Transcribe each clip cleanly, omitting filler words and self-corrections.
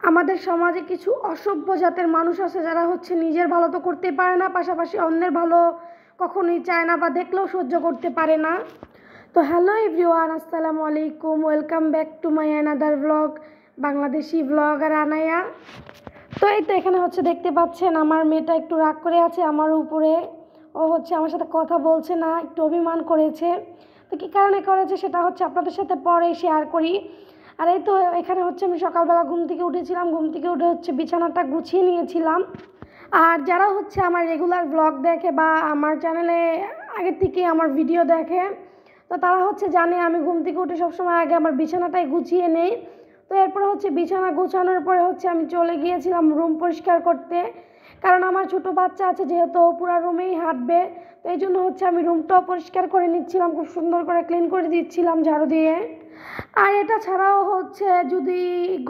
আমাদের সমাজে কিছু অসভ্য জাতের মানুষ আছে যারা হচ্ছে নিজের ভালো তো করতেই পারে না, পাশাপাশি অন্যের ভালো কখনোই চায় না বা দেখলেও সহ্য করতে পারে না। তো হ্যালো এভরিওয়ান, আসসালামু আলাইকুম, welcome back to my another blog, Bangladeshi blogger Anaya. তো এই তো এখানে হচ্ছে দেখতে পাচ্ছেন আমার মেয়েটা একটু রাগ করে আছে আমার উপরে। ও হচ্ছে আমার সাথে কথা বলছে না, একটু অভিমান করেছে। তো কী কারণে করেছে সেটা হচ্ছে আপনাদের সাথে পরে শেয়ার করি। আর এই তো এখানে হচ্ছে আমি সকালবেলা ঘুম থেকে উঠেছিলাম, ঘুম থেকে উঠে হচ্ছে বিছানাটা গুছিয়ে নিয়েছিলাম। আর যারা হচ্ছে আমার রেগুলার ব্লগ দেখে বা আমার চ্যানেলে আগে থেকে আমার ভিডিও দেখে, তো তারা হচ্ছে জানে আমি ঘুম থেকে উঠে সবসময় আগে আমার বিছানাটাই গুছিয়ে নেই। তো এরপরে হচ্ছে বিছানা গোছানোর পরে হচ্ছে আমি চলে গিয়েছিলাম রুম পরিষ্কার করতে, কারণ আমার ছোটো বাচ্চা আছে যেহেতু পুরো রুমেই হাঁটবে। তো এই জন্য হচ্ছে আমি রুমটাও পরিষ্কার করে নিচ্ছিলাম, খুব সুন্দর করে ক্লিন করে দিচ্ছিলাম ঝাড়ু দিয়ে। আর এটা ছাড়াও হচ্ছে যদি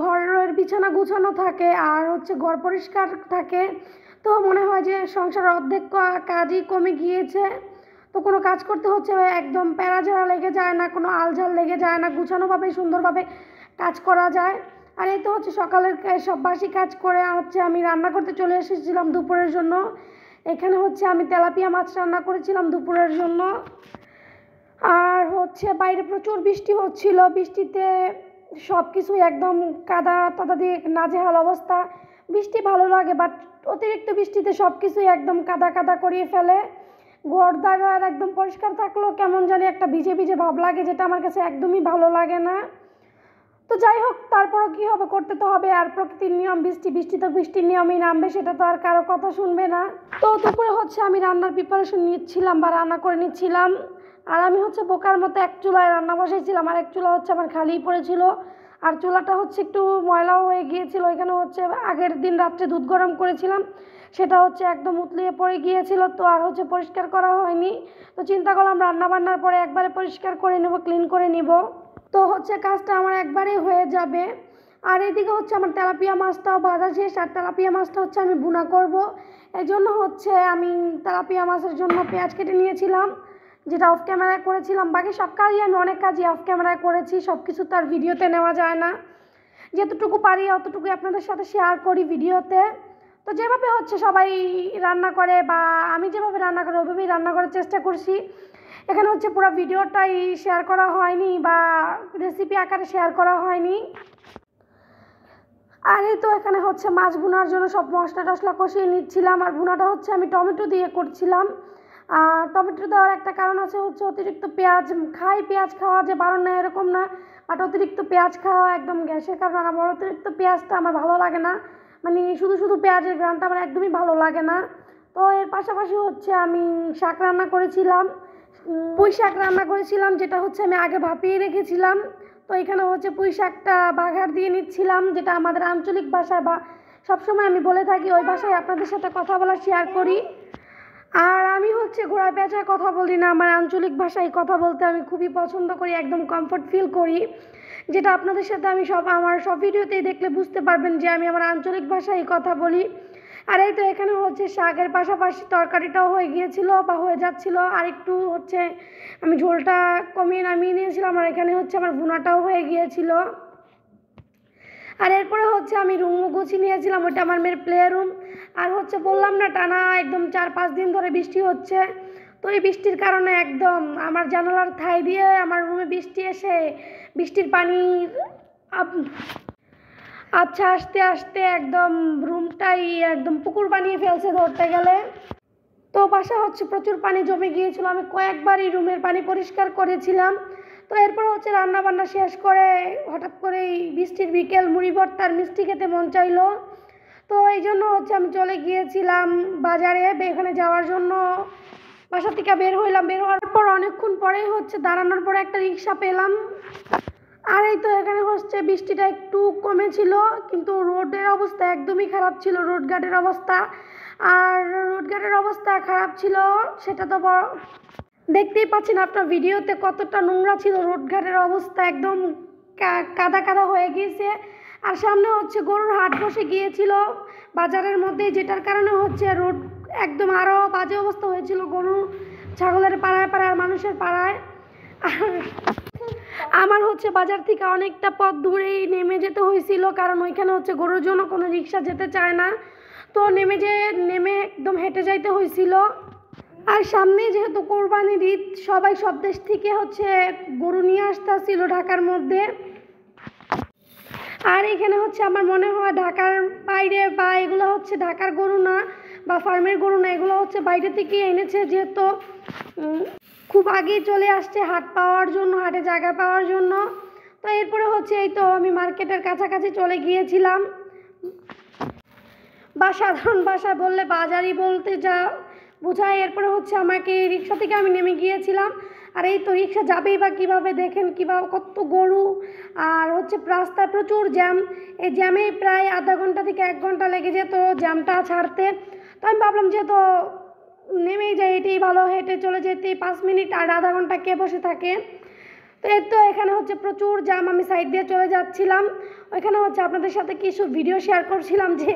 ঘরের বিছানা গোছানো থাকে আর হচ্ছে ঘর পরিষ্কার থাকে, তো মনে হয় যে সংসারের অর্ধেক কাজই কমে গিয়েছে। তো কোনো কাজ করতে হচ্ছে একদম প্যারাঝাড়া লেগে যায় না, কোনো আলঝাল লেগে যায় না, গুছানোভাবে সুন্দরভাবে কাজ করা যায়। আর এই তো হচ্ছে সকালের সব বাসি কাজ করে হচ্ছে আমি রান্না করতে চলে এসেছিলাম দুপুরের জন্য। এখানে হচ্ছে আমি তেলাপিয়া মাছ রান্না করেছিলাম দুপুরের জন্য। আর হচ্ছে বাইরে প্রচুর বৃষ্টি হচ্ছিল, বৃষ্টিতে সব কিছুই একদম কাদা টাদা দিয়ে নাজেহাল অবস্থা। বৃষ্টি ভালো লাগে, বাট অতিরিক্ত বৃষ্টিতে সব কিছুই একদম কাদা কাদা করিয়ে ফেলে। ঘরদার আর একদম পরিষ্কার থাকলেও কেমন জানি একটা ভিজে ভিজে ভাব লাগে, যেটা আমার কাছে একদমই ভালো লাগে না। তো যাই হোক, তারপরও কী হবে, করতে তো হবে। আর প্রকৃতির নিয়ম, বৃষ্টি তো বৃষ্টির নিয়মই নামবে, সেটা তো আর কারো কথা শুনবে না। তো দুপুরে হচ্ছে আমি রান্নার প্রিপারেশন নিচ্ছিলাম বা রান্না করে নিচ্ছিলাম। আর আমি হচ্ছে বোকার মতো এক চুলায় রান্না বসাইছিলাম, আর এক চুলা হচ্ছে আমার খালিই পড়েছিল। আর চুলাটা হচ্ছে একটু ময়লাও হয়ে গিয়েছিল, এখানে হচ্ছে আগের দিন রাত্রে দুধ গরম করেছিলাম, সেটা হচ্ছে একদম উতলিয়ে পড়ে গিয়েছিল। তো আর হচ্ছে পরিষ্কার করা হয়নি। তো চিন্তা করলাম রান্না বান্নার পরে একবারে পরিষ্কার করে নেব, ক্লিন করে নিব, তো হচ্ছে কাজটা আমার একবারেই হয়ে যাবে। আর এদিকে হচ্ছে আমার তেলাপিয়া মাছটাও ভাজা শেষ, আর তেলাপিয়া মাছটা হচ্ছে আমি ভুনা করব। এই জন্য হচ্ছে আমি তেলাপিয়া মাছের জন্য পেঁয়াজ কেটে নিয়েছিলাম, যেটা অফ ক্যামেরায় করেছিলাম। বাকি সব কাজই আমি অনেক কাজই অফ ক্যামেরায় করেছি, সব কিছু তো আর ভিডিওতে নেওয়া যায় না। যতটুকু পারি অতটুকুই আপনাদের সাথে শেয়ার করি ভিডিওতে। তো যেভাবে হচ্ছে সবাই রান্না করে বা আমি যেভাবে রান্না করি ওইভাবেই রান্না করার চেষ্টা করছি। এখানে হচ্ছে পুরো ভিডিওটাই শেয়ার করা হয়নি বা রেসিপি আকারে শেয়ার করা হয়নি। আর এই তো এখানে হচ্ছে মাছ ভুনার জন্য সব মশলা টশলা কষিয়ে নিচ্ছিলাম। আর ভুনাটা হচ্ছে আমি টমেটো দিয়ে করছিলাম। আর টমেটো দেওয়ার একটা কারণ আছে, হচ্ছে অতিরিক্ত পেঁয়াজ খাই, পেঁয়াজ খাওয়া যে বারণ না এরকম না, বাট অতিরিক্ত পেঁয়াজ খাওয়া একদম গ্যাসের কারণ। আমার অতিরিক্ত পেঁয়াজটা আমার ভালো লাগে না, মানে শুধু শুধু পেঁয়াজের ঘ্রাণটা আমার একদমই ভালো লাগে না। তো এর পাশাপাশি হচ্ছে আমি শাক রান্না করেছিলাম, পুঁই শাক রান্না করেছিলাম, যেটা হচ্ছে আমি আগে ভাপিয়ে রেখেছিলাম। তো এখানে হচ্ছে পুঁই শাকটা বাঘার দিয়ে নিচ্ছিলাম, যেটা আমাদের আঞ্চলিক ভাষায় বা সবসময় আমি বলে থাকি ওই ভাষায় আপনাদের সাথে কথা বলা শেয়ার করি। আর আমি হচ্ছে ঘোড়ায় পেঁচায় কথা বলি না, আমার আঞ্চলিক ভাষায় কথা বলতে আমি খুবই পছন্দ করি, একদম কমফোর্ট ফিল করি, যেটা আপনাদের সাথে আমি আমার সব ভিডিওতেই দেখলে বুঝতে পারবেন যে আমি আমার আঞ্চলিক ভাষায় কথা বলি। আর এই তো এখানে হচ্ছে শাকের পাশাপাশি তরকারিটাও হয়ে গিয়েছিল বা হয়ে যাচ্ছিল, আর একটু হচ্ছে আমি ঝোলটা কমিয়ে নামিয়ে নিয়েছিলাম। আর এখানে হচ্ছে আমার ভুনাটাও হয়ে গিয়েছিল। আর এরপরে হচ্ছে আমি রুমও গুছিয়ে নিয়েছিলাম, ওইটা আমার মেয়ের প্লে রুম। আর হচ্ছে বললাম না টানা একদম 4-5 দিন ধরে বৃষ্টি হচ্ছে। তো এই বৃষ্টির কারণে একদম আমার জানালার ঠাই দিয়ে আমার রুমে বৃষ্টি এসে বৃষ্টির পানির আচ্ছা আস্তে আস্তে একদম রুমটাই একদম পুকুর বানিয়ে ফেলছে ধরতে গেলে। তো বাসা হচ্ছে প্রচুর পানি জমে গিয়েছিল, আমি কয়েকবারই রুমের পানি পরিষ্কার করেছিলাম। তো এরপর হচ্ছে রান্না বান্না শেষ করে হঠাৎ করেই বৃষ্টির বিকেল, মুড়ি ভর্তা আর মিষ্টি খেতে মন চাইলো। তো এই জন্য হচ্ছে আমি চলে গিয়েছিলাম বাজারে এখানে যাওয়ার জন্য। বাসা থেকে বের হইলাম, বের হওয়ার পর অনেকক্ষণ পরেই হচ্ছে দাঁড়ানোর পরে একটা রিক্সা পেলাম। আর এই তো এখানে হচ্ছে বৃষ্টিটা একটু কমেছিল, কিন্তু রোডের অবস্থা একদমই খারাপ ছিল, রোডঘাটের অবস্থা। আর রোডঘাটের অবস্থা খারাপ ছিল সেটা তো দেখতেই পাচ্ছেন আপনার ভিডিওতে কতটা নোংরা ছিল, রোডঘাটের অবস্থা একদম কাদা কাদা হয়ে গিয়েছে। আর সামনে হচ্ছে গরুর হাট বসে গিয়েছিল বাজারের মধ্যে, যেটার কারণে হচ্ছে রোড একদম আরও বাজে অবস্থা হয়েছিল গরু ছাগলের পাড়ায় পাড়ায় আর মানুষের পাড়ায়। আর আমার হচ্ছে বাজার থেকে অনেকটা পথ দূরেই নেমে যেতে হয়েছিল, কারণ ওইখানে হচ্ছে গরুর জন্য কোনো রিক্সা যেতে চায় না। তো নেমে একদম হেঁটে যাইতে হয়েছিল। আর সামনে যেহেতু কোরবানির ঈদ, সবাই সব দেশ থেকে হচ্ছে গরু নিয়ে আসতেছিল ঢাকার মধ্যে। আর এখানে হচ্ছে আমার মনে হয় ঢাকার বাইরে বা এগুলো হচ্ছে ঢাকার গরু না বা ফার্মের গরু না, এগুলো হচ্ছে বাইরে থেকে এনেছে, যেহেতু খুব আগেই চলে আসছে হাট পাওয়ার জন্য, হাটে জায়গা পাওয়ার জন্য। তো এরপরে হচ্ছে এই তো আমি মার্কেটের কাছাকাছি চলে গিয়েছিলাম, বা সাধারণ ভাষায় বললে বাজারই বলতে যা বোঝায়। এরপরে হচ্ছে আমাকে রিক্সা থেকে আমি নেমে গিয়েছিলাম। আর এই তো রিক্সা যাবেই বা কীভাবে, দেখেন কীভাবে কত গরু, আর হচ্ছে রাস্তায় প্রচুর জ্যাম। এই জ্যামে প্রায় আধা ঘন্টা থেকে 1 ঘন্টা লেগে যেত জ্যামটা ছাড়তে। তো আমি ভাবলাম যেহেতু নেমেই যাই, এটাই ভালো, হেঁটে চলে যেতে 5 মিনিট আর আধা ঘন্টা কে বসে থাকে। তো এই তো এখানে হচ্ছে প্রচুর জ্যাম, আমি সাইড দিয়ে চলে যাচ্ছিলাম। ওইখানে হচ্ছে আপনাদের সাথে কিছু ভিডিও শেয়ার করছিলাম যে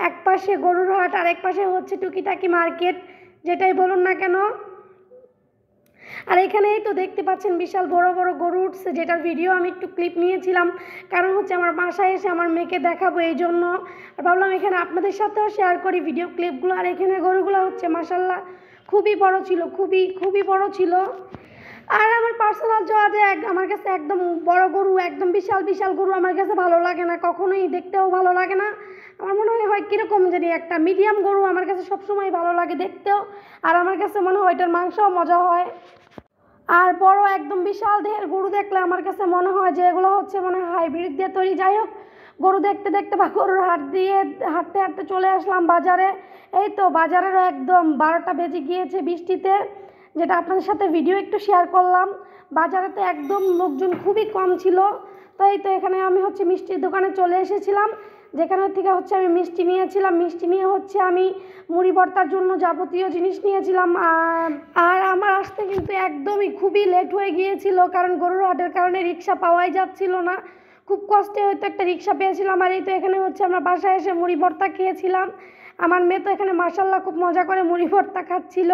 এক পাশে গরুর হাট আর এক পাশে হচ্ছে টুকিটাকি মার্কেট, যেটাই বলুন না কেন। আর এখানেই তো দেখতে পাচ্ছেন বিশাল বড় বড় গরু উঠছে, যেটার ভিডিও আমি একটু ক্লিপ নিয়েছিলাম, কারণ হচ্ছে আমার বাসায় এসে আমার মেয়েকে দেখাবো এই জন্য। আর ভাবলাম এখানে আপনাদের সাথেও শেয়ার করি ভিডিও ক্লিপগুলো। আর এখানে গরুগুলো হচ্ছে মাশাল্লাহ খুবই বড় ছিল, খুবই বড় ছিল। আর আমার পার্সোনাল চয়েস আমার কাছে একদম বড় গরু, একদম বিশাল গরু আমার কাছে ভালো লাগে না, কখনোই দেখতেও ভালো লাগে না। আমার মনে হয় কীরকম জানি একটা মিডিয়াম গরু আমার কাছে সবসময় ভালো লাগে দেখতেও, আর আমার কাছে মনে হয় এটার মাংসও মজা হয়। আর বড় একদম বিশাল দেহের গরু দেখলে আমার কাছে মনে হয় যে এগুলো হচ্ছে মানে হাইব্রিড দিয়ে তৈরি। যাই হোক, গরু দেখতে দেখতে বা গরুর হাট দিয়ে হাঁটতে চলে আসলাম বাজারে। এই তো বাজারেরও একদম 12টা বেজে গিয়েছে বৃষ্টিতে, যেটা আপনাদের সাথে ভিডিও একটু শেয়ার করলাম। বাজারে তো একদম লোকজন খুবই কম ছিল। তো এই তো এখানে আমি হচ্ছে মিষ্টির দোকানে চলে এসেছিলাম, যেখানে থেকে হচ্ছে আমি মিষ্টি নিয়েছিলাম। মিষ্টি নিয়ে হচ্ছে আমি মুড়ি ভর্তার জন্য যাবতীয় জিনিস নিয়েছিলাম। আর আমার আসতে কিন্তু একদমই খুবই লেট হয়ে গিয়েছিল, কারণ গরুর হাটের কারণে রিক্সা পাওয়াই যাচ্ছিল না। খুব কষ্টে হয়তো একটা রিক্সা পেয়েছিলাম। আর এই তো এখানে হচ্ছে আমরা বাসায় এসে মুড়ি ভর্তা খেয়েছিলাম। আমার মেয়ে তো এখানে মাশাল্লাহ খুব মজা করে মুড়ি ভর্তা খাচ্ছিল।